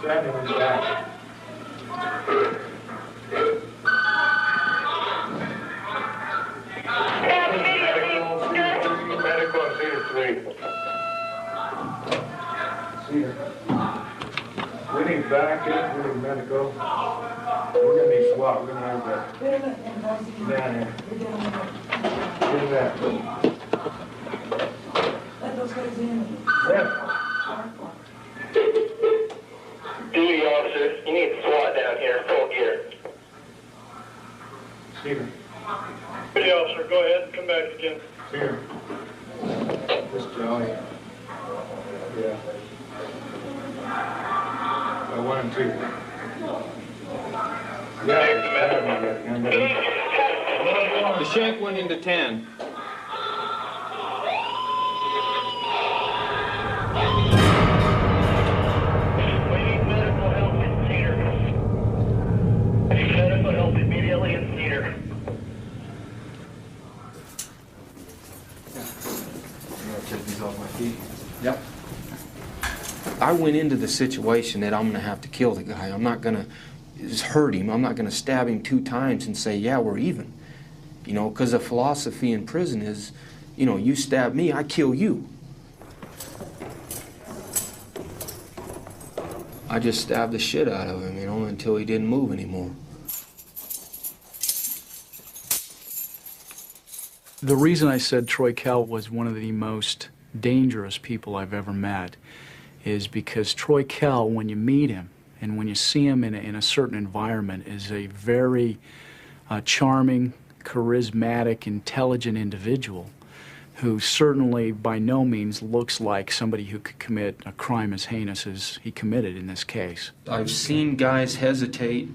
Grab him in the back. Medical and Cedar 3. Cedar. We need backup, we need medical. We're gonna need SWAT, we're gonna have that. Down here. Get that. Let those guys in. Yeah. Duty officer, you need SWAT down here, full gear. Cedar. Duty officer, go ahead, come back again. Cedar. This Johnny. Yeah. 1 and 2. Yeah. The shank went into 10. We need medical help in Cedar. I need medical help immediately in Cedar. Take these off my feet. Yep. I went into the situation that I'm going to have to kill the guy. I'm not going to hurt him. I'm not going to stab him 2 times and say, yeah, we're even. You know, because the philosophy in prison is, you know, you stab me, I kill you. I just stabbed the shit out of him, you know, until he didn't move anymore. The reason I said Troy Kell was one of the most dangerous people I've ever met is because Troy Kell, when you meet him and when you see him in a certain environment, is a very charming, charismatic, intelligent individual who certainly by no means looks like somebody who could commit a crime as heinous as he committed in this case. I've seen guys hesitate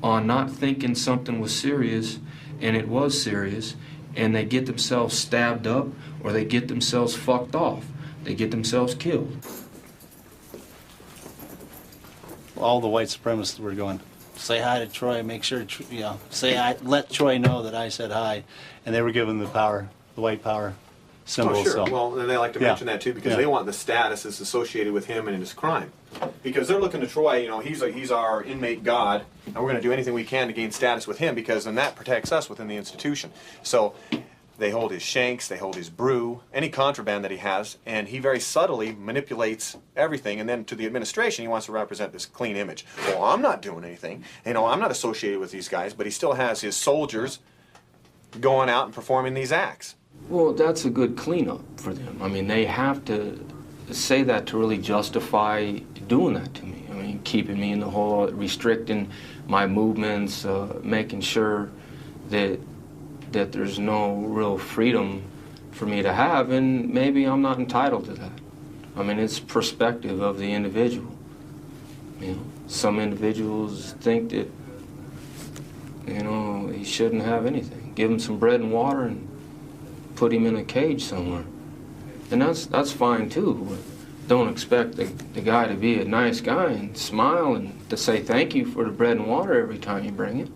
on not thinking something was serious, and it was serious, and they get themselves stabbed up or they get themselves fucked off. They get themselves killed. All the white supremacists were going, say hi to Troy, make sure, you know, say hi, let Troy know that I said hi. And they were given the power, the white power symbol. Oh, sure. So. Well, and they like to mention that too because they want the status that's associated with him and his crime. Because they're looking to Troy, you know, he's our inmate god, and we're going to do anything we can to gain status with him because then that protects us within the institution. So they hold his shanks, they hold his brew, any contraband that he has, and he very subtly manipulates everything. And then to the administration, he wants to represent this clean image. Well, I'm not doing anything. You know, I'm not associated with these guys, but he still has his soldiers going out and performing these acts. Well, that's a good cleanup for them. I mean, they have to say that to really justify doing that to me. I mean, keeping me in the hole, restricting my movements, making sure that there's no real freedom for me to have, and maybe I'm not entitled to that. I mean, it's perspective of the individual. You know, some individuals think that, you know, he shouldn't have anything. Give him some bread and water and put him in a cage somewhere. And that's fine too, but don't expect the guy to be a nice guy and smile and to say thank you for the bread and water every time you bring it.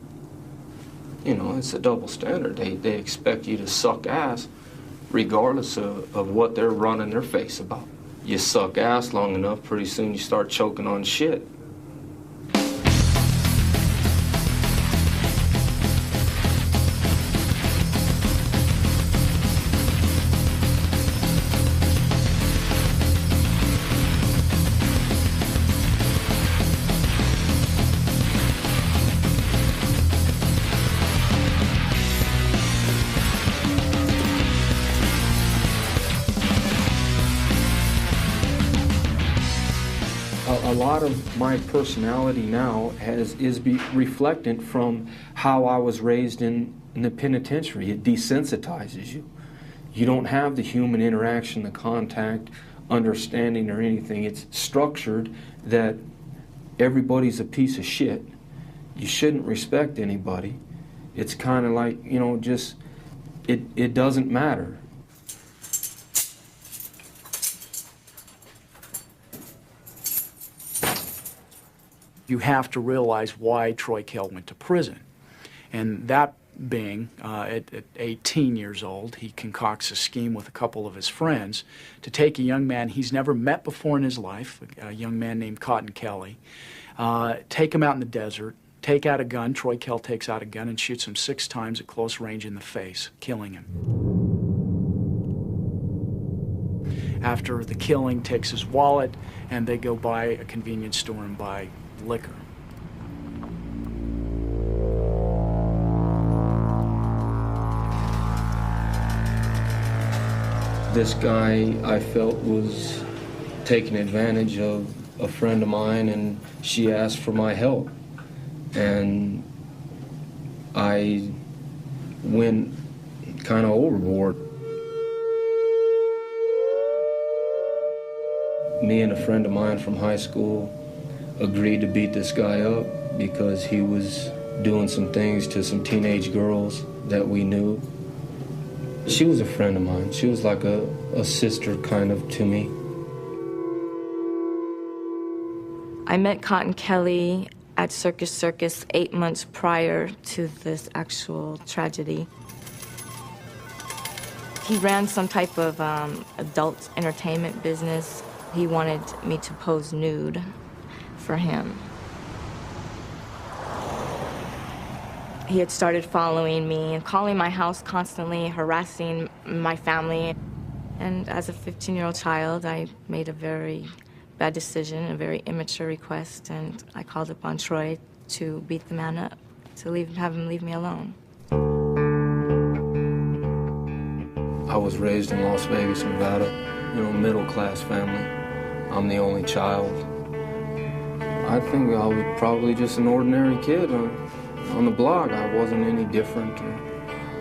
You know, it's a double standard. They expect you to suck ass regardless of what they're running their face about. You suck ass long enough, pretty soon you start choking on shit. lot of my personality now is reflectant from how I was raised in the penitentiary. It desensitizes you. You don't have the human interaction, the contact, understanding or anything. It's structured that everybody's a piece of shit. You shouldn't respect anybody. It's kind of like, you know, just, it doesn't matter. You have to realize why Troy Kell went to prison. And that being, at 18 years old, he concocts a scheme with a couple of his friends to take a young man he's never met before in his life, a young man named Cotton Kelly, take him out in the desert, take out a gun. Troy Kell takes out a gun and shoots him 6 times at close range in the face, killing him. After the killing, takes his wallet, and they go by a convenience store and buy liquor. This guy, I felt, was taking advantage of a friend of mine, and she asked for my help. And I went kind of overboard. Me and a friend of mine from high school agreed to beat this guy up because he was doing some things to some teenage girls that we knew. She was a friend of mine. She was like a sister kind of to me. I met Cotton Kelly at Circus 8 months prior to this actual tragedy. He ran some type of adult entertainment business. He wanted me to pose nude for him. He had started following me and calling my house constantly, harassing my family. And as a 15-year-old child, I made a very bad decision, a very immature request, and I called upon Troy to beat the man up, to have him leave me alone. I was raised in Las Vegas, Nevada, you know, middle-class family. I'm the only child. I think I was probably just an ordinary kid on the block. I wasn't any different or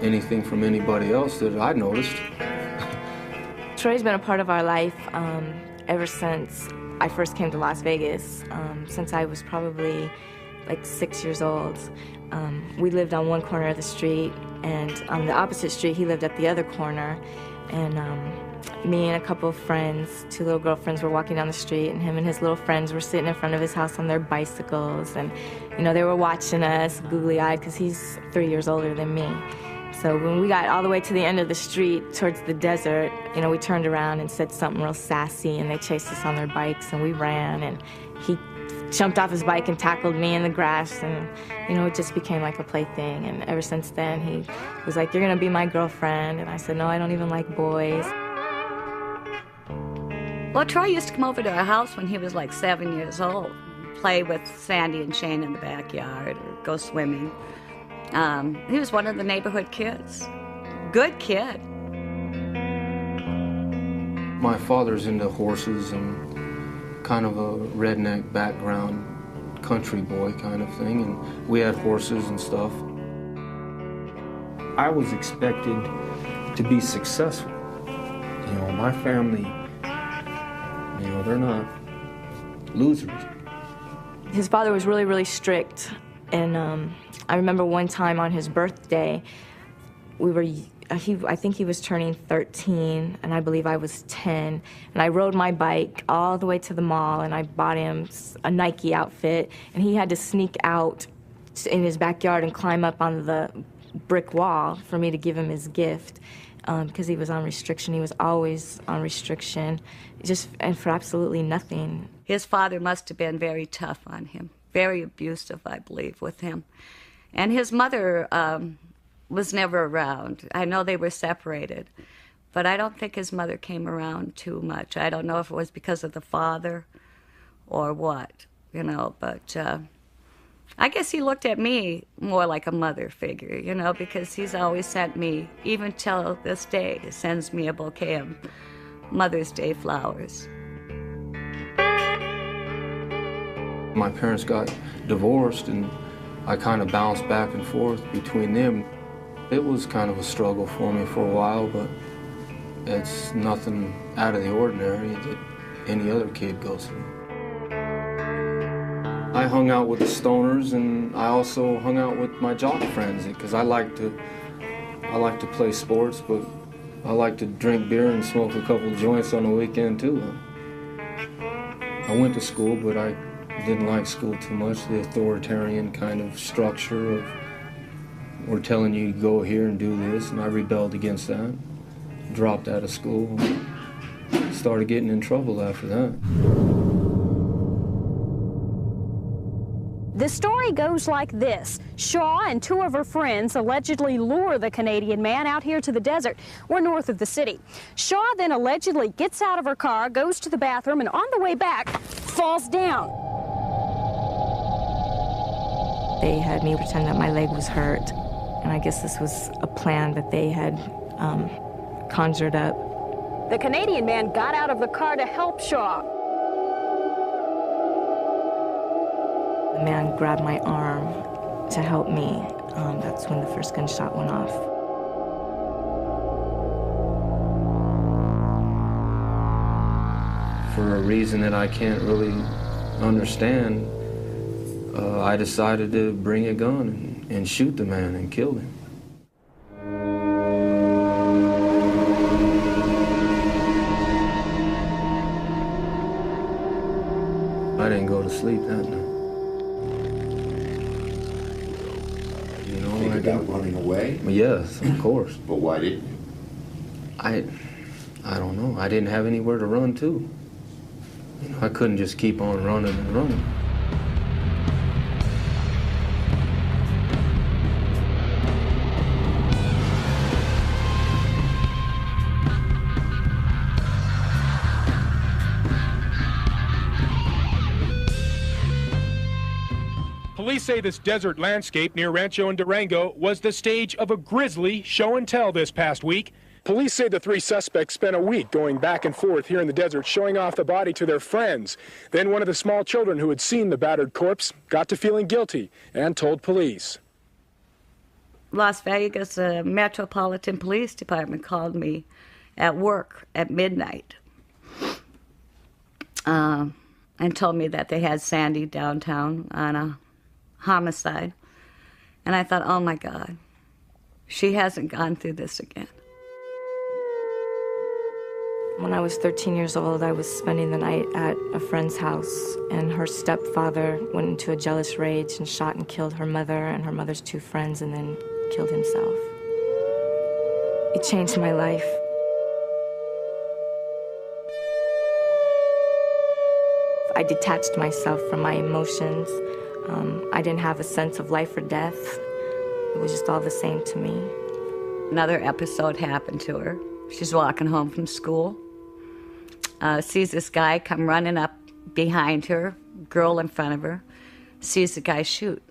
anything from anybody else that I noticed. Troy's been a part of our life ever since I first came to Las Vegas, since I was probably like 6 years old. We lived on one corner of the street, and on the opposite street, he lived at the other corner. And me and a couple of friends, 2 little girlfriends, were walking down the street, and him and his little friends were sitting in front of his house on their bicycles. And, you know, they were watching us, googly-eyed, because he's 3 years older than me. So when we got all the way to the end of the street towards the desert, you know, we turned around and said something real sassy, and they chased us on their bikes, and we ran, and he jumped off his bike and tackled me in the grass, and, you know, it just became like a plaything. And ever since then, he was like, "You're gonna be my girlfriend," and I said, "No, I don't even like boys." Well, Troy used to come over to our house when he was like 7 years old, play with Sandy and Shane in the backyard, or go swimming. He was one of the neighborhood kids. Good kid. My father's into horses and kind of a redneck background, country boy kind of thing, and we had horses and stuff. I was expected to be successful. You know, my family, you know, they're not losers. His father was really, really strict, and I remember one time on his birthday, I think he was turning 13, and I believe I was 10, and I rode my bike all the way to the mall, and I bought him a Nike outfit, and he had to sneak out in his backyard and climb up on the brick wall for me to give him his gift, because he was on restriction. He was always on restriction, and for absolutely nothing. His father must have been very tough on him, very abusive, I believe, with him. And his mother was never around. I know they were separated, but I don't think his mother came around too much. I don't know if it was because of the father or what, you know, but I guess he looked at me more like a mother figure, you know, because he's always sent me, even till this day, sends me a bouquet of Mother's Day flowers. My parents got divorced, and I kind of bounced back and forth between them. It was kind of a struggle for me for a while, but it's nothing out of the ordinary that any other kid goes through. I hung out with the stoners, and I also hung out with my jock friends because I like to play sports, but I like to drink beer and smoke a couple joints on the weekend too. I went to school, but I didn't like school too much. The authoritarian kind of structure of we're telling you to go here and do this, and I rebelled against that. Dropped out of school, started getting in trouble after that. The story goes like this. Shaw and two of her friends allegedly lure the Canadian man out here to the desert. We're north of the city. Shaw then allegedly gets out of her car, goes to the bathroom, and on the way back, falls down. They had me pretend that my leg was hurt, and I guess this was a plan that they had conjured up. The Canadian man got out of the car to help Shaw. The man grabbed my arm to help me. That's when the first gunshot went off. For a reason that I can't really understand, I decided to bring a gun and shoot the man and kill him. I didn't go to sleep that night. You know, Think about running away? Yes, of course. But why didn't you? I don't know. I didn't have anywhere to run to. You know, I couldn't just keep on running and running. Police say this desert landscape near Rancho and Durango was the stage of a grisly show and tell this past week. Police say the three suspects spent a week going back and forth here in the desert, showing off the body to their friends. Then one of the small children who had seen the battered corpse got to feeling guilty and told police. Las Vegas Metropolitan Police Department called me at work at midnight and told me that they had Sandy downtown on a homicide. And I thought, oh my God, she hasn't gone through this again. When I was 13 years old, I was spending the night at a friend's house, and her stepfather went into a jealous rage and shot and killed her mother and her mother's two friends, and then killed himself. It changed my life. I detached myself from my emotions. I didn't have a sense of life or death. It was just all the same to me. Another episode happened to her. She's walking home from school, sees this guy come running up behind her, girl in front of her, sees the guy shoot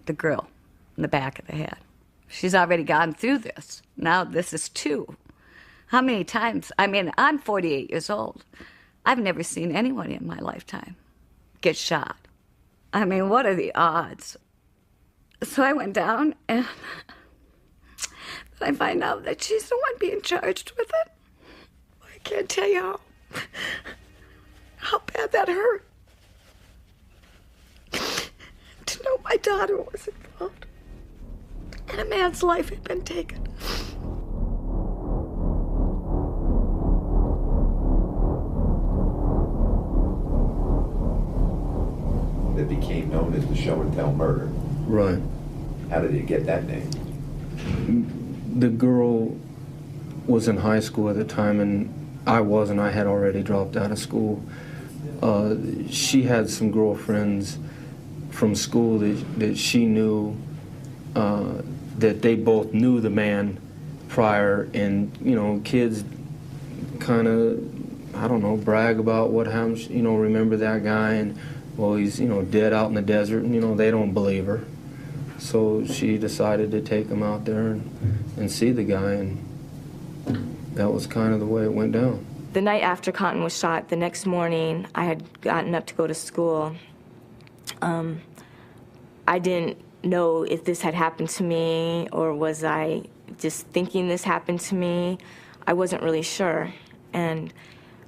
the girl in the back of the head. She's already gone through this. Now this is two. How many times? I mean, I'm 48 years old. I've never seen anyone in my lifetime get shot. I mean, what are the odds? So I went down, and I find out that she's the one being charged with it. I can't tell you how bad that hurt. To know my daughter was involved, and a man's life had been taken. That became known as the show and tell murder. Right. How did you get that name? The girl was in high school at the time, and I wasn't. I had already dropped out of school. She had some girlfriends from school that she knew, that they both knew the man prior, and, you know, kids kind of, I don't know, brag about what happened, you know, remember that guy, and, well, he's, you know, dead out in the desert, and, you know, they don't believe her. So she decided to take him out there and see the guy, and that was kind of the way it went down. The night after Cotton was shot, the next morning, I had gotten up to go to school, I didn't know if this had happened to me or was I just thinking this happened to me. I wasn't really sure. And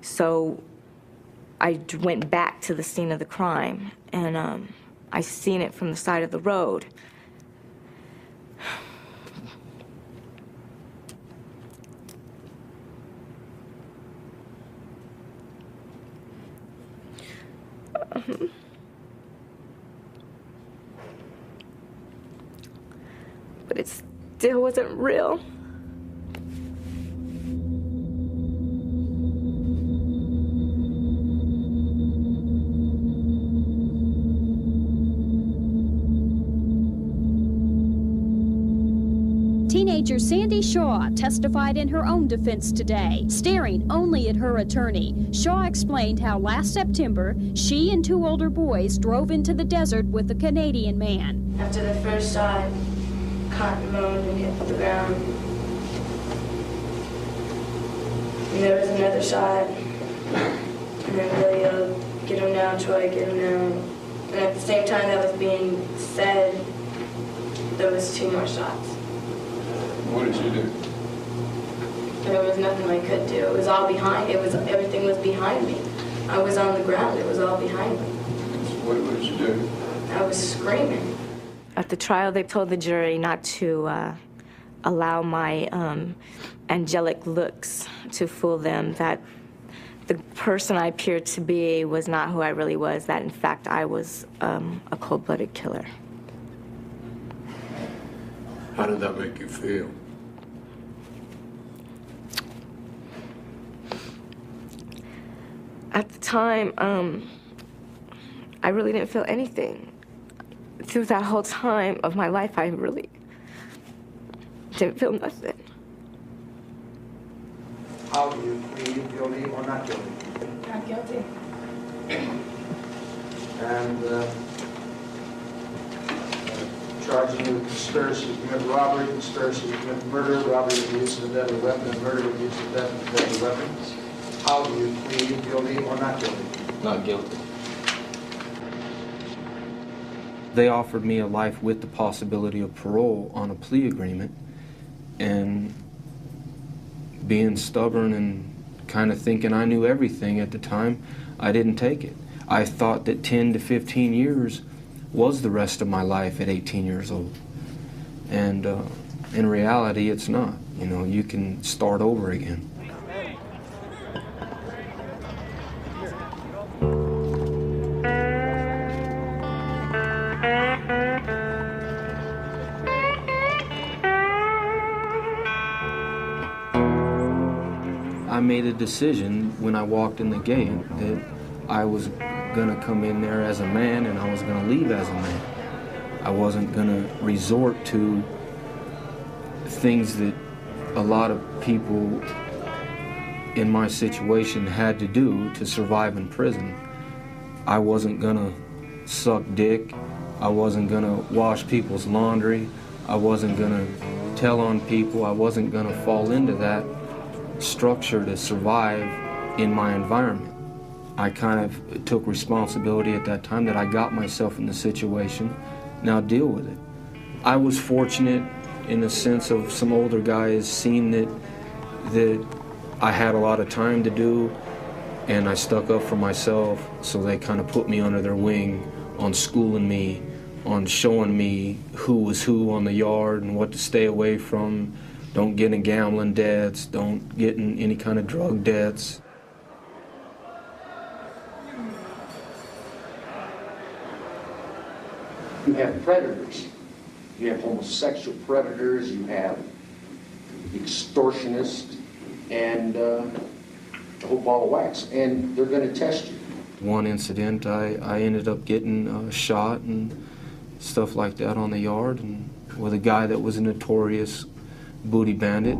so I went back to the scene of the crime, and I seen it from the side of the road. But it still wasn't real. Teenager Sandy Shaw testified in her own defense today, staring only at her attorney. Shaw explained how last September, she and two older boys drove into the desert with a Canadian man. After the first shot, cotton moaned and hit the ground. And there was another shot, and then Billy yelled, "Get him now, Troy, get him now." And at the same time that was being said, there was two more shots. What did you do? There was nothing I could do. It was all behind. Everything was behind me. I was on the ground. It was all behind me. What did you do? I was screaming. At the trial, they told the jury not to allow my angelic looks to fool them, that the person I appeared to be was not who I really was, that in fact I was a cold-blooded killer. How did that make you feel? At the time, I really didn't feel anything. Through that whole time of my life, I really didn't feel nothing. How do you plead guilty or not guilty? Not guilty. And charging you with conspiracy to commit robbery, conspiracy to commit murder, robbery with the use of a deadly weapon, and murder with the use of a deadly weapon. How do you plead guilty or not guilty? Not guilty. They offered me a life with the possibility of parole on a plea agreement, and being stubborn and kind of thinking I knew everything at the time, I didn't take it. I thought that 10 to 15 years was the rest of my life at 18 years old. And in reality, it's not. You know, you can start over again. I made a decision when I walked in the gate that I was gonna come in there as a man and I was gonna leave as a man. I wasn't gonna resort to things that a lot of people in my situation had to do to survive in prison. I wasn't gonna suck dick. I wasn't gonna wash people's laundry. I wasn't gonna tell on people. I wasn't gonna fall into that structure to survive in my environment. I kind of took responsibility at that time that I got myself in the situation. Now deal with it. I was fortunate in the sense of some older guys seeing that I had a lot of time to do, and I stuck up for myself, so they kind of put me under their wing on schooling me, on showing me who was who on the yard and what to stay away from. Don't get in gambling debts, don't get in any kind of drug debts. You have predators. You have homosexual predators, you have extortionists, and the whole ball of wax, and they're going to test you. One incident, I ended up getting shot and stuff like that on the yard, and with a guy that was a notorious booty bandit.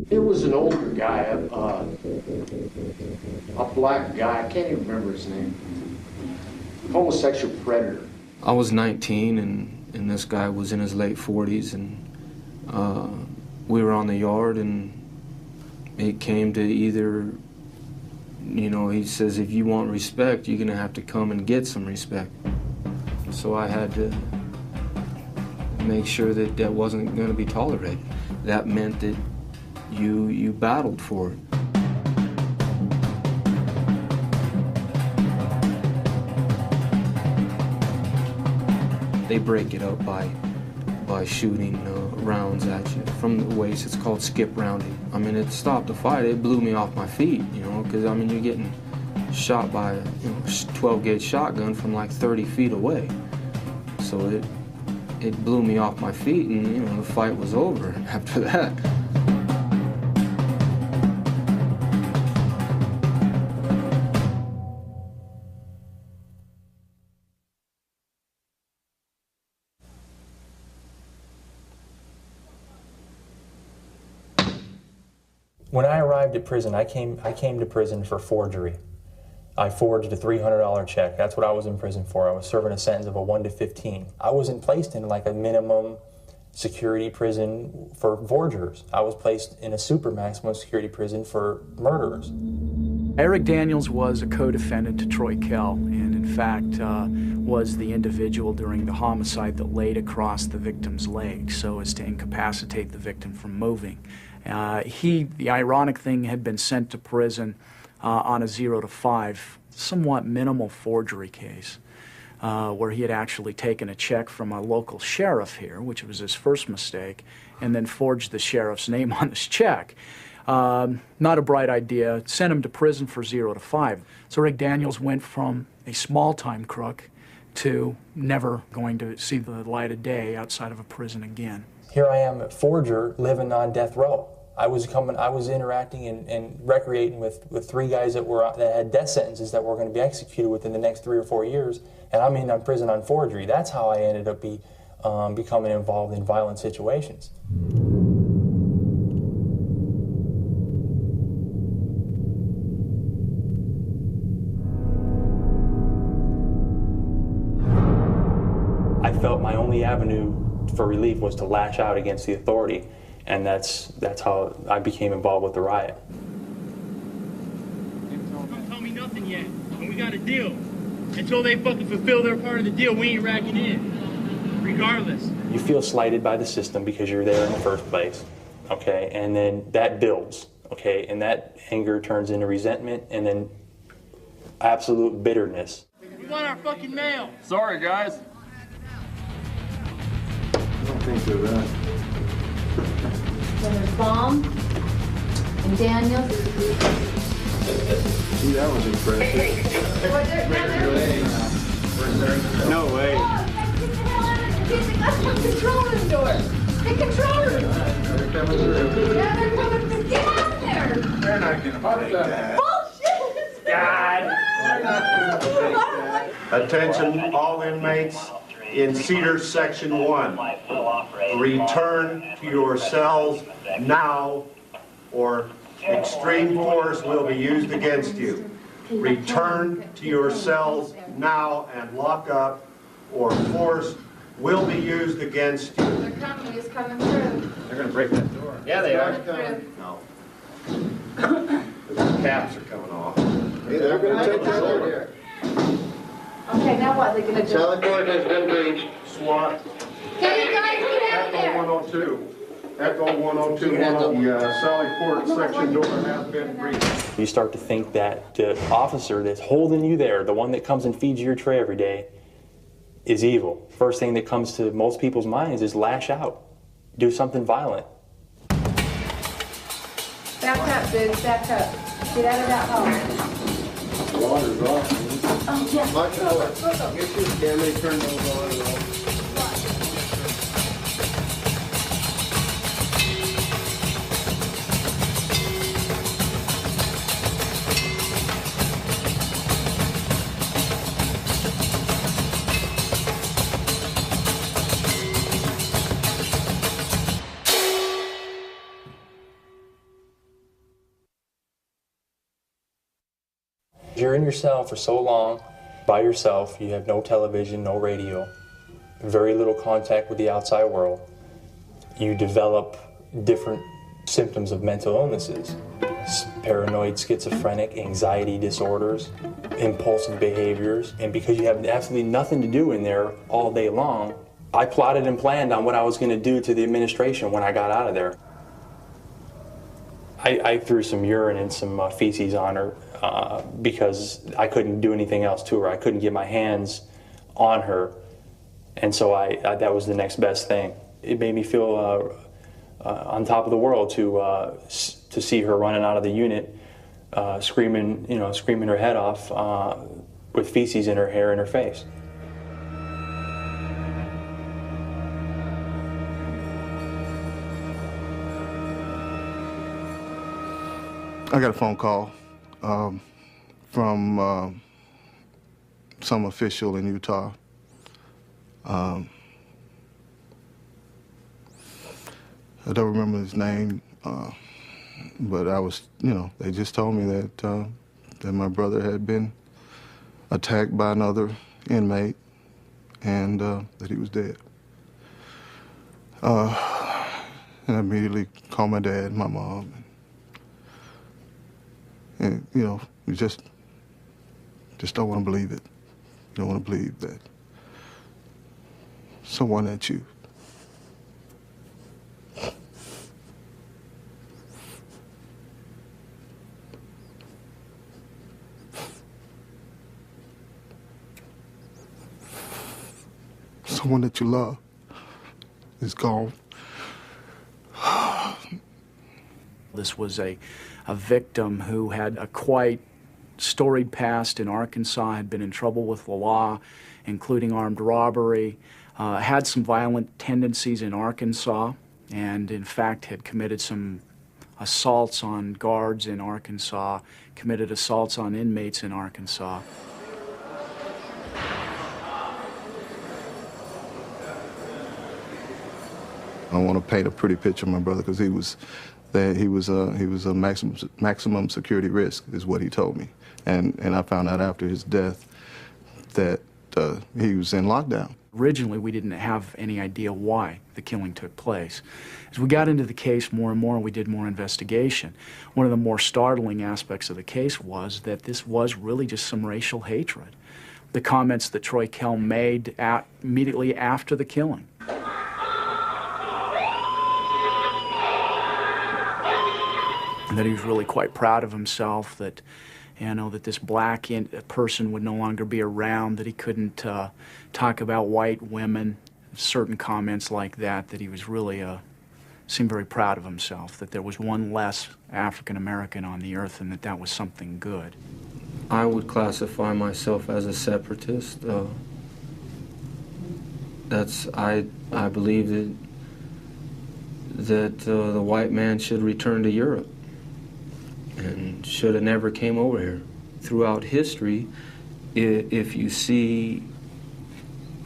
There was an older guy, a black guy, I can't even remember his name, homosexual predator. I was 19 and this guy was in his late 40s, and we were on the yard, and it came to either you know, he says, if you want respect, you're gonna have to come and get some respect. So I had to make sure that that wasn't gonna be tolerated. That meant that you battled for it. They break it up by shooting rounds at you from the waist. It's called skip rounding. I mean, it stopped the fight. It blew me off my feet, you know, because I mean, you're getting shot by a 12-gauge shotgun from like 30 feet away. So it blew me off my feet, and you know, the fight was over after that. When I arrived at prison, I came to prison for forgery. I forged a $300 check. That's what I was in prison for. I was serving a sentence of a 1 to 15. I wasn't placed in like a minimum security prison for forgers. I was placed in a super maximum security prison for murderers. Eric Daniels was a co-defendant to Troy Kell, and in fact was the individual during the homicide that laid across the victim's leg so as to incapacitate the victim from moving. The ironic thing, had been sent to prison on a 0 to 5, somewhat minimal forgery case, where he had actually taken a check from a local sheriff here, which was his first mistake, and then forged the sheriff's name on this check. Not a bright idea. Sent him to prison for 0 to 5. So Rick Daniels went from a small-time crook to never going to see the light of day outside of a prison again. Here I am, a forger, living on death row. I was interacting and recreating with 3 guys that had death sentences that were going to be executed within the next 3 or 4 years, and I'm in prison on forgery. That's how I ended up becoming involved in violent situations. I felt my only avenue for relief was to lash out against the authority, and that's how I became involved with the riot. Don't tell me nothing yet, and we got a deal. Until they fucking fulfill their part of the deal, we ain't racking in, regardless. You feel slighted by the system because you're there in the first place, okay, and then that builds, okay, and that anger turns into resentment and then absolute bitterness. We want our fucking mail. Sorry, guys. I don't think they're that. Then there's Baum and Daniels. See, that was impressive. No way. That's the control room door. The control room. They're coming through. Yeah, they're coming through. Get out of there. They're not going to take that. Bullshit. God. They're not going to take that. Attention, all inmates in Cedar Section 1. Return to your cells now, or extreme force will be used against you. Return to your cells now and lock up, or force will be used against you. They're coming. He's coming through. They're going to break that door. Yeah, they are. Through. No. The caps are coming off. Hey, they're going to take that door. Okay, now what? They're going to do? Teleport has been breached. SWAT. Can you guys get out there? Echo 102. Echo 102. The Sally Port section door has been breached. You start to think that the officer that's holding you there, the one that comes and feeds you your tray every day, is evil. First thing that comes to most people's minds is lash out. Do something violent. Back up, dude. Back up. Get out of that hole. The water's off. Oh, yeah. Lock the door. Get your camera turned those water off. You're in your cell for so long, by yourself, you have no television, no radio, very little contact with the outside world. You develop different symptoms of mental illnesses. paranoid, schizophrenic, anxiety disorders, impulsive behaviors. And because you have absolutely nothing to do in there all day long, I plotted and planned on what I was going to do to the administration when I got out of there. I threw some urine and some feces on her because I couldn't do anything else to her. I couldn't get my hands on her, and so that was the next best thing. It made me feel on top of the world to see her running out of the unit, screaming her head off with feces in her hair and her face. I got a phone call from some official in Utah. I don't remember his name, but I was, they just told me that my brother had been attacked by another inmate and that he was dead. And I immediately called my dad, my mom. And, you just don't want to believe it. You don't want to believe that someone that you love is gone. This was a victim who had a quite storied past in Arkansas, had been in trouble with the law, including armed robbery, had some violent tendencies in Arkansas, and in fact had committed some assaults on guards in Arkansas, committed assaults on inmates in Arkansas. I want to paint a pretty picture of my brother because he was a maximum security risk, is what he told me, and I found out after his death that he was in lockdown. Originally, we didn't have any idea why the killing took place. As we got into the case more and more, and we did more investigation, one of the more startling aspects of the case was that this was really just some racial hatred. The comments that Troy Kell made immediately after the killing. That he was really quite proud of himself, that, that this black person would no longer be around, that he couldn't talk about white women, certain comments like that, that he was really, seemed very proud of himself, that there was one less African American on the earth and that was something good. I would classify myself as a separatist. I believe that the white man should return to Europe and should have never came over here. Throughout history, if you see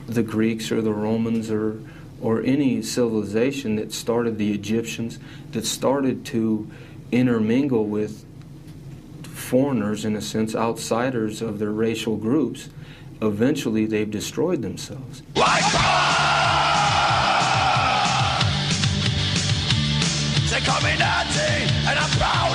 the Greeks or the Romans or any civilization that started, the Egyptians, that started to intermingle with foreigners, in a sense, outsiders of their racial groups, eventually they've destroyed themselves. They call me Nazi, and I'm proud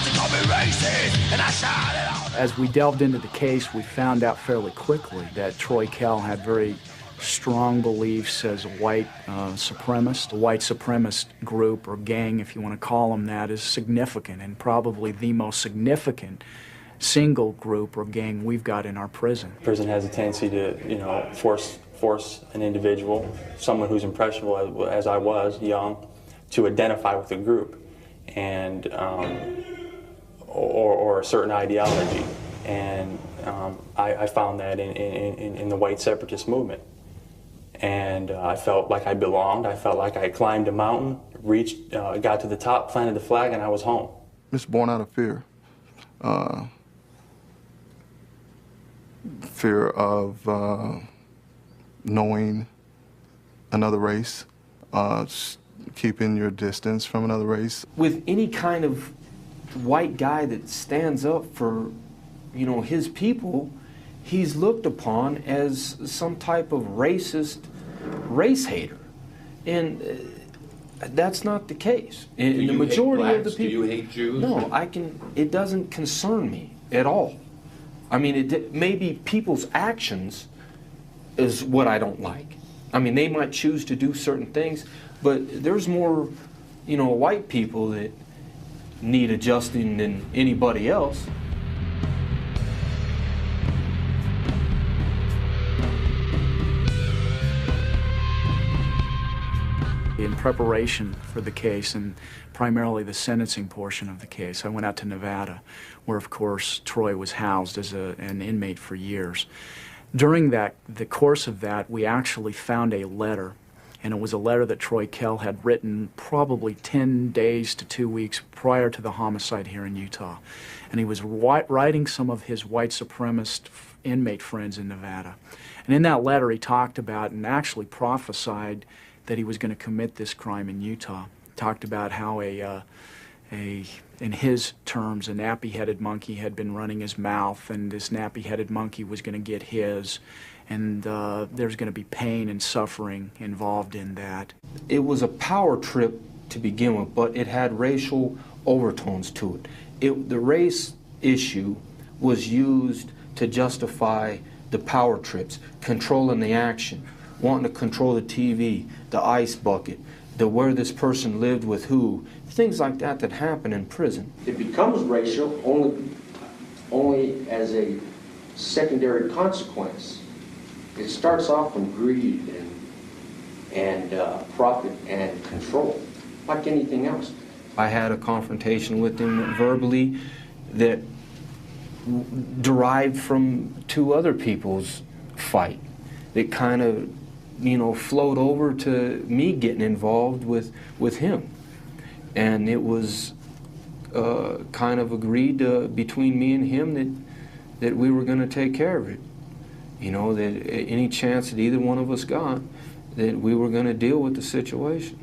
to call me racist, and I shout it out. As we delved into the case, we found out fairly quickly that Troy Kell had very strong beliefs as a white supremacist. The white supremacist group, or gang, if you want to call them that, is significant, and probably the most significant single group or gang we've got in our prison. Prison has a tendency to, force an individual, someone who's impressionable as I was, young, to identify with a group and or a certain ideology, and I found that in the white separatist movement, and I felt like I belonged. I felt like I climbed a mountain, reached, got to the top, planted the flag, and I was home. It's born out of fear. Fear of knowing another race, keeping your distance from another race. With any kind of white guy that stands up for, his people, he's looked upon as some type of racist race hater. And That's not the case. In the majority of the people. Do you hate Jews? No, it doesn't concern me at all. I mean, maybe people's actions is what I don't like. I mean, they might choose to do certain things, but there's more, white people that need adjusting than anybody else. In preparation for the case, and primarily the sentencing portion of the case, I went out to Nevada, where of course Troy was housed as an inmate for years. During the course of that, we actually found a letter, and it was a letter that Troy Kell had written probably 10 days to 2 weeks prior to the homicide here in Utah. And he was writing some of his white supremacist inmate friends in Nevada. And in that letter, he talked about and actually prophesied that he was going to commit this crime in Utah. He talked about how in his terms, a nappy-headed monkey had been running his mouth, and this nappy-headed monkey was going to get his, and there's going to be pain and suffering involved in that. It was a power trip to begin with, but it had racial overtones to it. The race issue was used to justify the power trips, controlling the action, wanting to control the TV, the ice bucket, where this person lived with who, things like that that happen in prison. It becomes racial only as a secondary consequence. It starts off from greed and profit and control, like anything else. I had a confrontation with him verbally that derived from two other people's fight. That kind of, flowed over to me getting involved with him. And it was kind of agreed between me and him that we were going to take care of it. That any chance that either one of us got, that we were going to deal with the situation.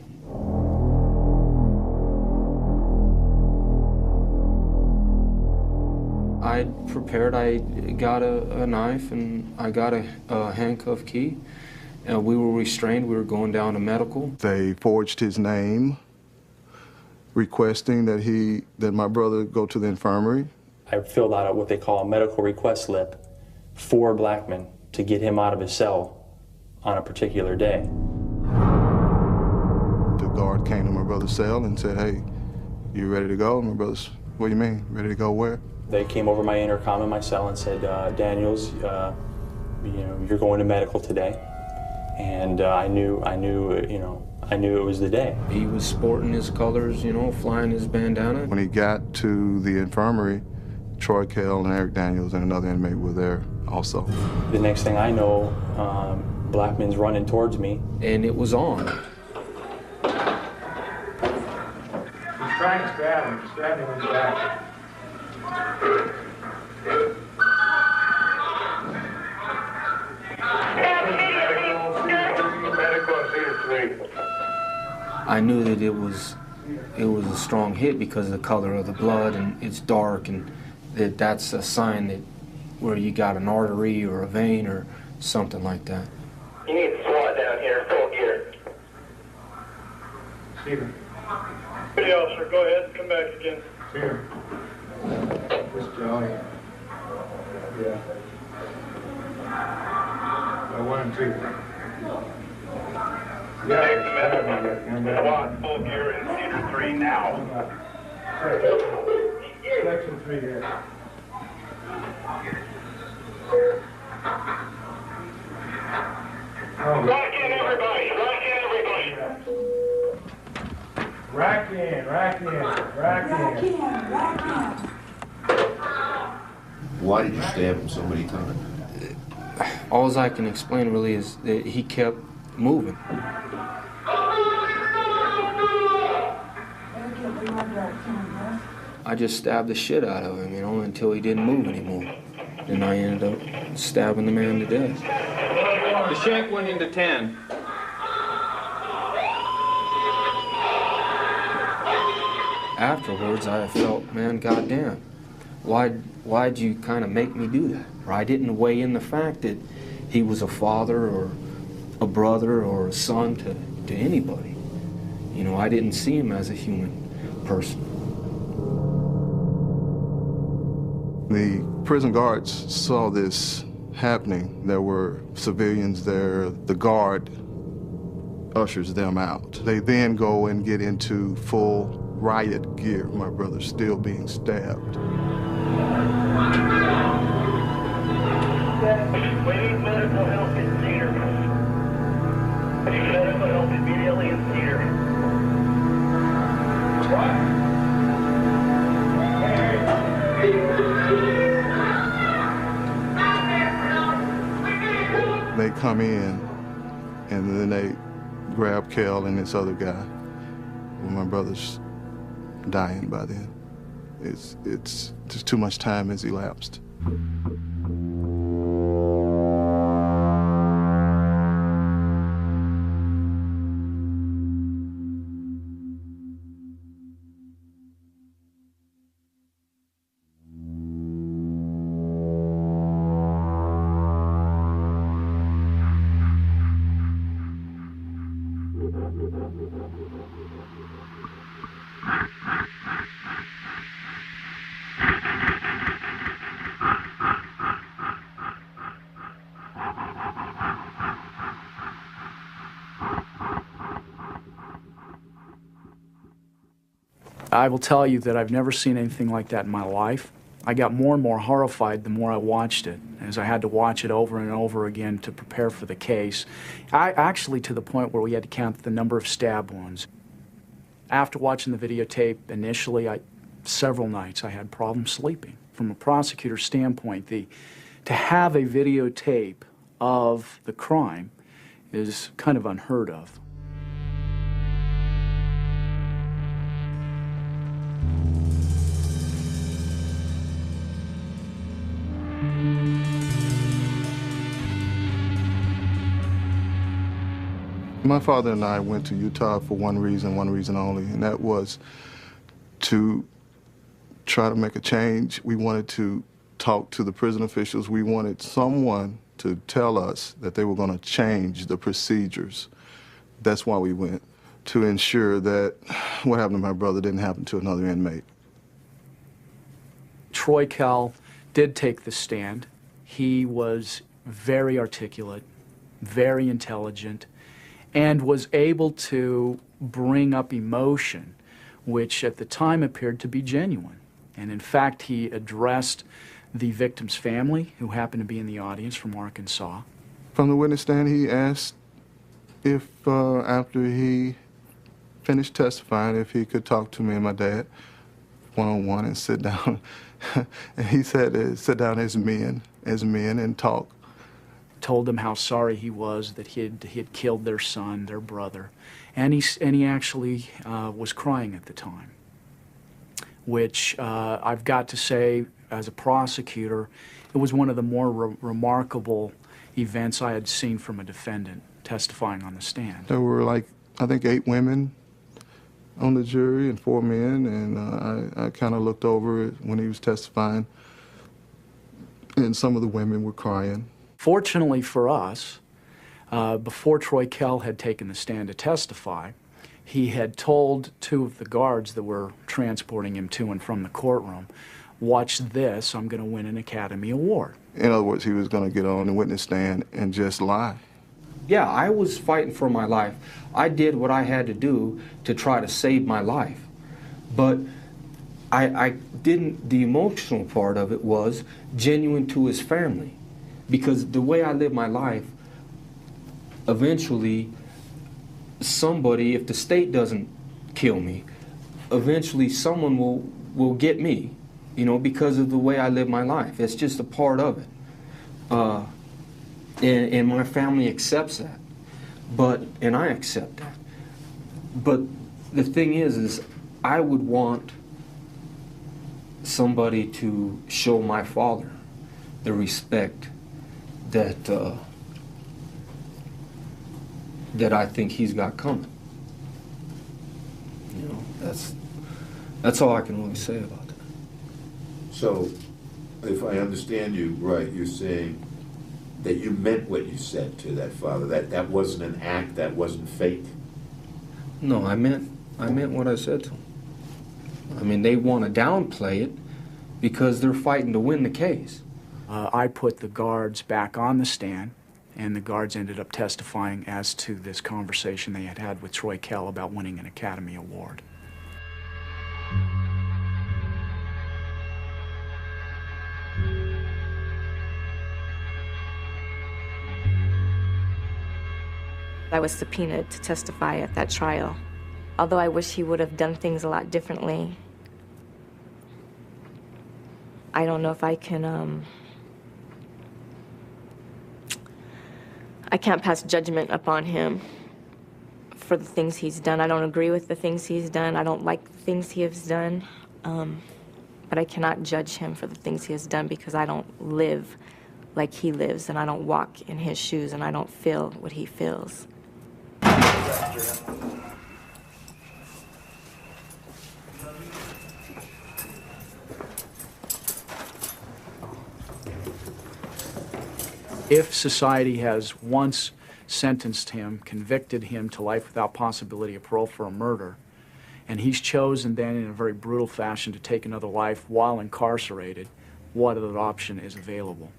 I prepared, I got a knife and I got a handcuff key. We were restrained, we were going down to medical. They forged his name, requesting that my brother go to the infirmary. I filled out what they call a medical request slip for Blackman to get him out of his cell on a particular day. The guard came to my brother's cell and said, "Hey, you ready to go?" And my brother's, "What do you mean, ready to go where?" They came over my intercom in my cell and said, "Daniels, you're going to medical today." And I knew it was the day. He was sporting his colors, flying his bandana. When he got to the infirmary, Troy Kell and Eric Daniels and another inmate were there also. The next thing I know, Blackman's running towards me. And it was on. He's trying to stab him. Stab him in the back. I knew that it was a strong hit because of the color of the blood, and it's dark, and that's a sign that where you got an artery or a vein or something like that. You need to SWAT down here, full gear. Steven. Hey, officer, go ahead and come back again. Steven. This Johnny. Yeah. 1 and 2. SWAT, full gear in Cedar 3 now. Section 3 here. Rack in, everybody! Rack in, everybody! Rack in, rack in, rack in. Rack in. Why did you stab him so many times? All I can explain really is that he kept moving. I just stabbed the shit out of him, until he didn't move anymore. Then I ended up stabbing the man to death. The shank went into 10. Afterwards, I felt, man, goddamn, why'd you kind of make me do that? Or I didn't weigh in the fact that he was a father or a brother or a son to anybody. You know, I didn't see him as a human person. The prison guards saw this happening. There were civilians there. The guard ushers them out. They then go and get into full riot gear. My brother's still being stabbed. We need medical help in Cedar. We need medical help immediately in Cedar. They come in, and then they grab Kell and this other guy. Well, my brother's dying by then. It's just too much time has elapsed. I will tell you that I've never seen anything like that in my life. I got more and more horrified the more I watched it, as I had to watch it over and over again to prepare for the case. Actually, to the point where we had to count the number of stab wounds. After watching the videotape initially, several nights I had problems sleeping. From a prosecutor's standpoint, to have a videotape of the crime is kind of unheard of. My father and I went to Utah for one reason only, and that was to try to make a change. We wanted to talk to the prison officials. We wanted someone to tell us that they were going to change the procedures. That's why we went, to ensure that what happened to my brother didn't happen to another inmate. Troy Kell did take the stand. He was very articulate, very intelligent, and was able to bring up emotion, which at the time appeared to be genuine. And in fact, he addressed the victim's family, who happened to be in the audience from Arkansas. From the witness stand, he asked if, after he finished testifying, if he could talk to me and my dad one-on-one and sit down. And he said, sit down as men and talk. Told them how sorry he was that he had killed their son, their brother, and he actually was crying at the time, which I've got to say, as a prosecutor, it was one of the more remarkable events I had seen from a defendant testifying on the stand. There were, like, I think 8 women on the jury and 4 men, and I kind of looked over it when he was testifying, and some of the women were crying. Fortunately for us, before Troy Kell had taken the stand to testify, he had told 2 of the guards that were transporting him to and from the courtroom, watch this, I'm going to win an Academy Award. In other words, he was going to get on the witness stand and just lie. Yeah, I was fighting for my life. I did what I had to do to try to save my life. But I didn't, the emotional part of it was genuine to his family. Because the way I live my life, eventually somebody, if the state doesn't kill me, eventually someone will get me, you know, because of the way I live my life. It's just a part of it. And my family accepts that. And I accept that. But the thing is I would want somebody to show my father the respect that that I think he's got coming. You know, that's all I can really say about that. So, if I understand you right, you're saying that you meant what you said to that father. That wasn't an act. That wasn't fake. No, I meant what I said to them. I mean, they want to downplay it because they're fighting to win the case. I put the guards back on the stand, and the guards ended up testifying as to this conversation they had had with Troy Kell about winning an Academy Award. I was subpoenaed to testify at that trial. Although I wish he would have done things a lot differently, I don't know if I can, I can't pass judgment upon him for the things he's done. I don't agree with the things he's done. I don't like the things he has done. But I cannot judge him for the things he has done because I don't live like he lives, and I don't walk in his shoes, and I don't feel what he feels. If society has once sentenced him, convicted him to life without possibility of parole for a murder, and he's chosen then in a very brutal fashion to take another life while incarcerated, what other option is available?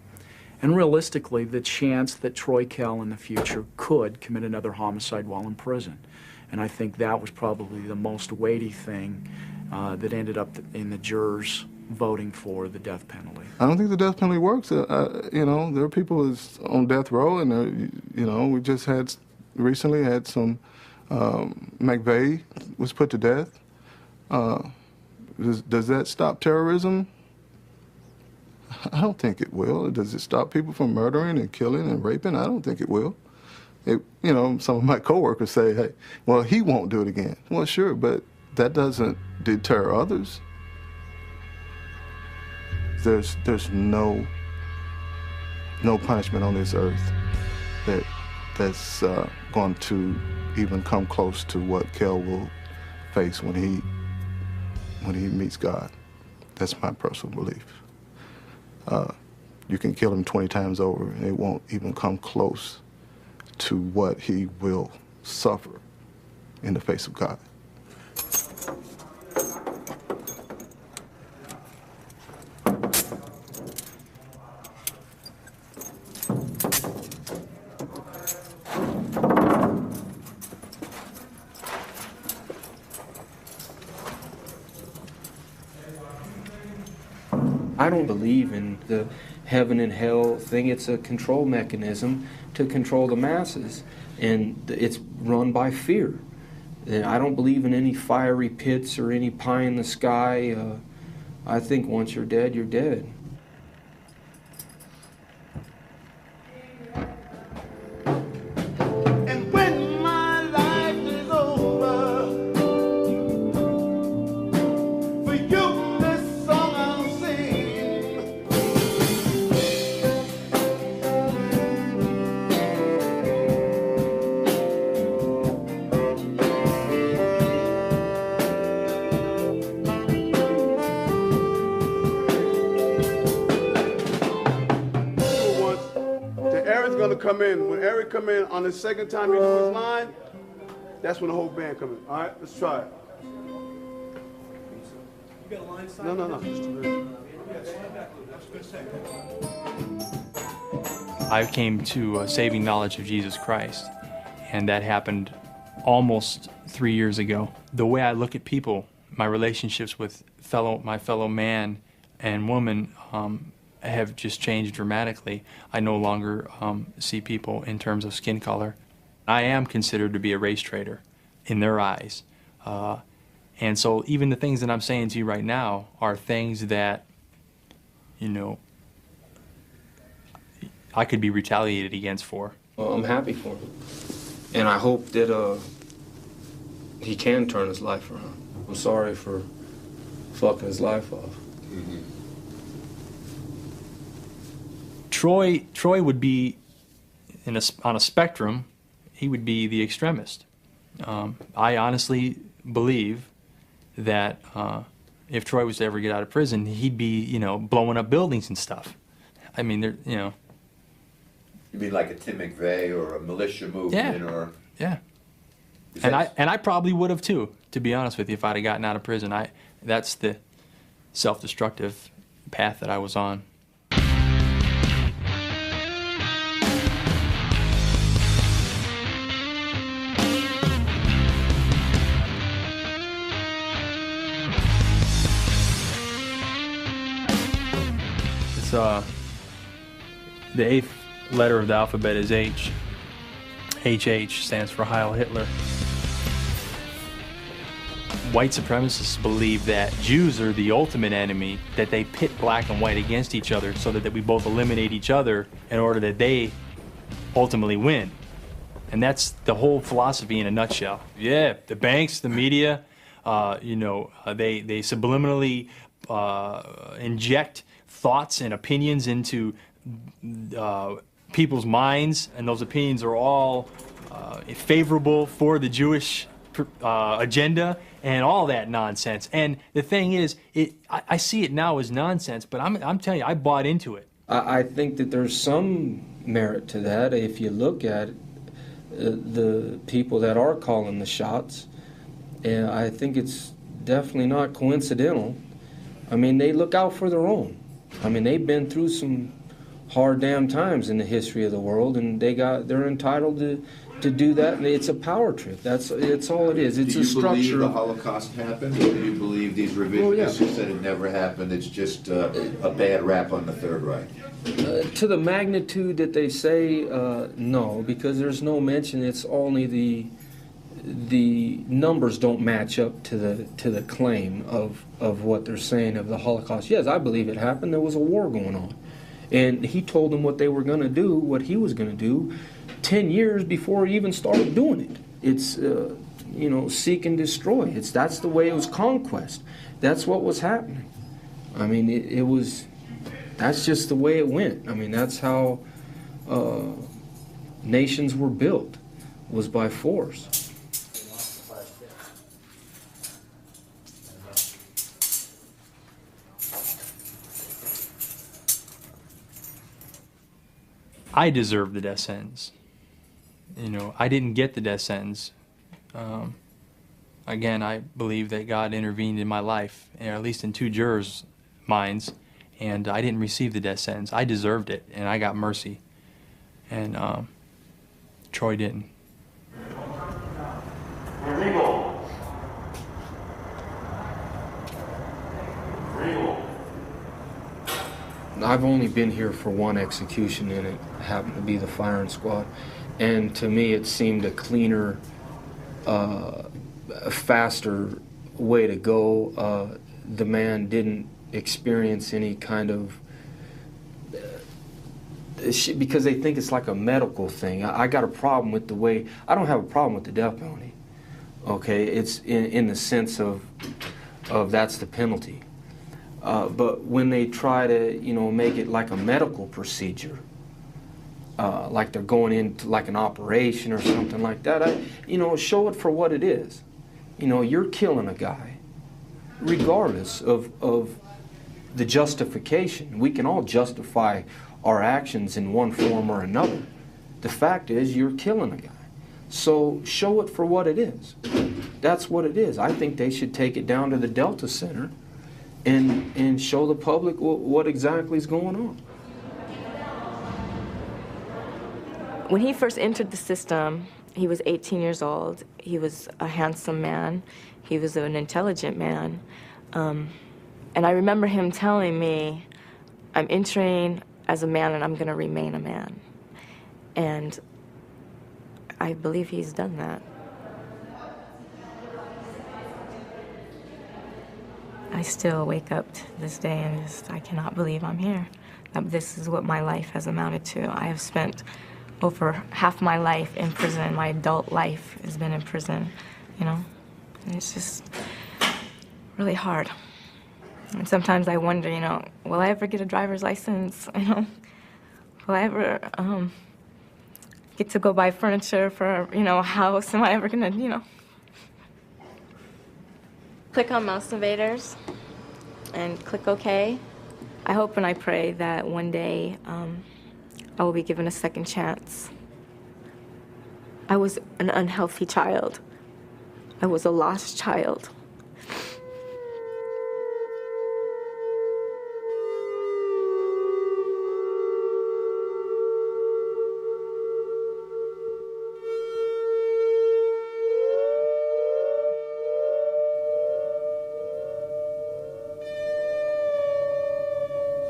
And realistically, the chance that Troy Kell in the future could commit another homicide while in prison. And I think that was probably the most weighty thing that ended up in the jurors voting for the death penalty. I don't think the death penalty works. You know, there are people who's on death row, and you know, we just recently had some. McVeigh was put to death. Does that stop terrorism? I don't think it will. Does it stop people from murdering and killing and raping? I don't think it will. You know, some of my coworkers say, hey, well, he won't do it again. Well, sure, but that doesn't deter others. There's no punishment on this earth that's going to even come close to what Kell will face when he meets God. That's my personal belief. You can kill him 20 times over, and it won't even come close to what he will suffer in the face of God. I don't believe in the heaven and hell thing. It's a control mechanism to control the masses, and it's run by fear. And I don't believe in any fiery pits or any pie in the sky. I think once you're dead, you're dead. And when my life is over, for you this song I'll sing. Eric's gonna come in. When Eric come in on the second time you do his line, that's when the whole band come in. All right, let's try it. You got a line sign? No. I came to a saving knowledge of Jesus Christ, and that happened almost 3 years ago. The way I look at people, my relationships with my fellow man and woman have just changed dramatically. I no longer see people in terms of skin color. I am considered to be a race traitor in their eyes. And so even the things that I'm saying to you right now are things that, you know, I could be retaliated against for. Well, I'm happy for him. And I hope that he can turn his life around. I'm sorry for fucking his life off. Mm-hmm. Troy would be, on a spectrum, he would be the extremist. I honestly believe that if Troy was to ever get out of prison, he'd be, you know, blowing up buildings and stuff. I mean, you know. You mean like a Tim McVeigh or a militia movement, or? Yeah. And I probably would have too, to be honest with you, if I'd have gotten out of prison. That's the self-destructive path that I was on. It's the 8th letter of the alphabet is H. HH stands for Heil Hitler. White supremacists believe that Jews are the ultimate enemy, that they pit black and white against each other so that we both eliminate each other in order that they ultimately win. And that's the whole philosophy in a nutshell. Yeah, the banks, the media, they subliminally inject thoughts and opinions into people's minds, and those opinions are all favorable for the Jewish agenda and all that nonsense. And the thing is, I see it now as nonsense, but I'm telling you, I bought into it. I think that there's some merit to that if you look at the people that are calling the shots. And I think it's definitely not coincidental. I mean, they look out for their own. I mean, they've been through some hard damn times in the history of the world, and they're entitled to do that. And it's a power trip. It's all it is. It's a structure. Do you believe the Holocaust happened, or do you believe these revisionists who said it never happened? It's just a bad rap on the Third Reich. To the magnitude that they say, no, because there's no mention. It's only the numbers don't match up to the claim of what they're saying of the Holocaust. Yes, I believe it happened. There was a war going on, and he told them what they were going to do, what he was going to do, 10 years before he even started doing it. It's seek and destroy. That's the way it was conquest. That's what was happening. I mean, it was. That's just the way it went. I mean, that's how nations were built, was by force. I deserved the death sentence. I didn't get the death sentence. Again, I believe that God intervened in my life, or at least in 2 jurors' minds, and I didn't receive the death sentence. I deserved it, and I got mercy. And Troy didn't. I've only been here for one execution, and it happened to be the firing squad. And to me, it seemed a cleaner, a faster way to go. The man didn't experience any kind of because they think it's like a medical thing. I got a problem with the way. I don't have a problem with the death penalty. Okay, it's in the sense of that's the penalty. But when they try to, make it like a medical procedure, like they're going into like an operation or something like that, show it for what it is. You're killing a guy, regardless of the justification. We can all justify our actions in one form or another. The fact is, you're killing a guy. So show it for what it is. That's what it is. I think they should take it down to the Delta Center and show the public what exactly is going on. When he first entered the system, he was 18 years old. He was a handsome man. He was an intelligent man. And I remember him telling me, I'm entering as a man and I'm going to remain a man. And I believe he's done that. I still wake up to this day and I cannot believe I'm here. This is what my life has amounted to. I have spent over half my life in prison. My adult life has been in prison, And it's just really hard. And sometimes I wonder, will I ever get a driver's license? Will I ever get to go buy furniture for, a house? Am I ever gonna, Click on Mouse Invaders and click OK. I hope and I pray that one day I will be given a second chance. I was an unhealthy child. I was a lost child.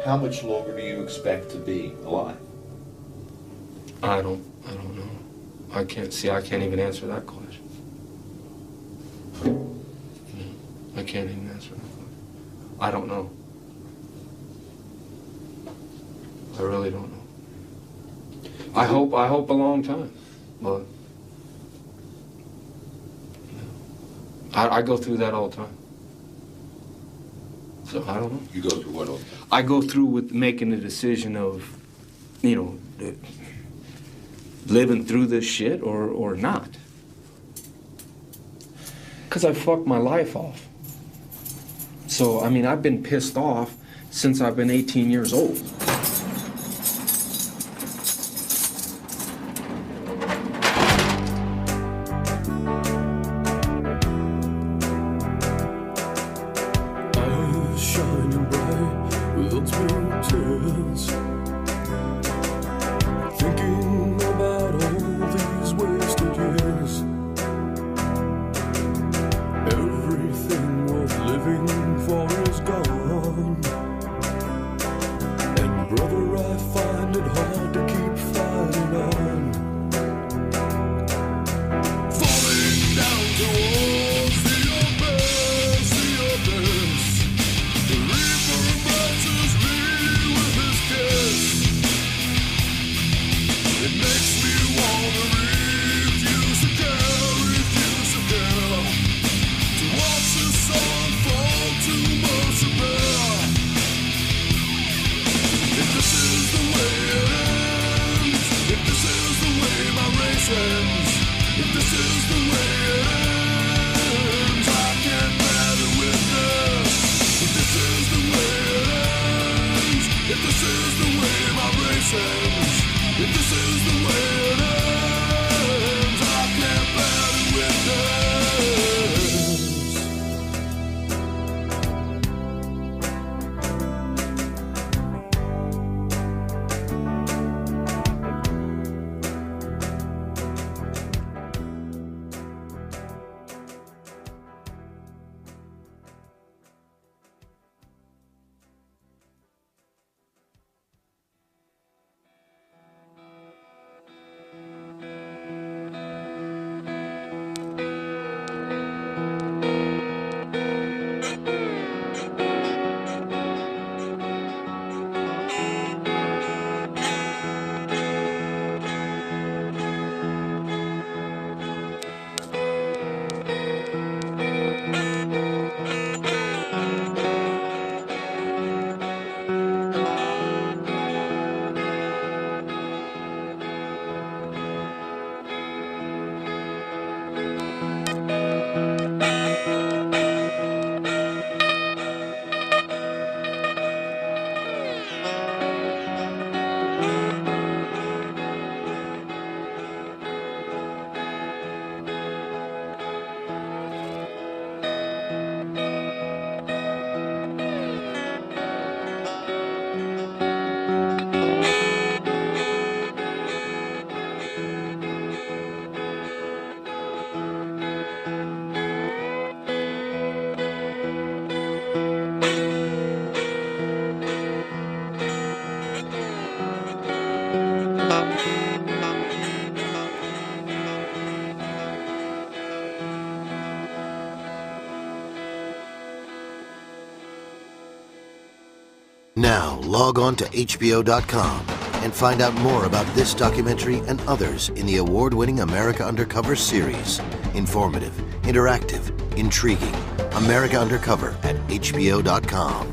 How much longer do you expect to be alive? I don't know. I can't even answer that question. I can't even answer that question. I don't know. I really don't know. I hope a long time, but I go through that all the time. So I don't know. You go through what all the time? I go through with making the decision of, living through this shit or not. Because I fucked my life off. So, I've been pissed off since I've been 18 years old. Now, log on to HBO.com and find out more about this documentary and others in the award-winning America Undercover series. Informative, interactive, intriguing. America Undercover at HBO.com.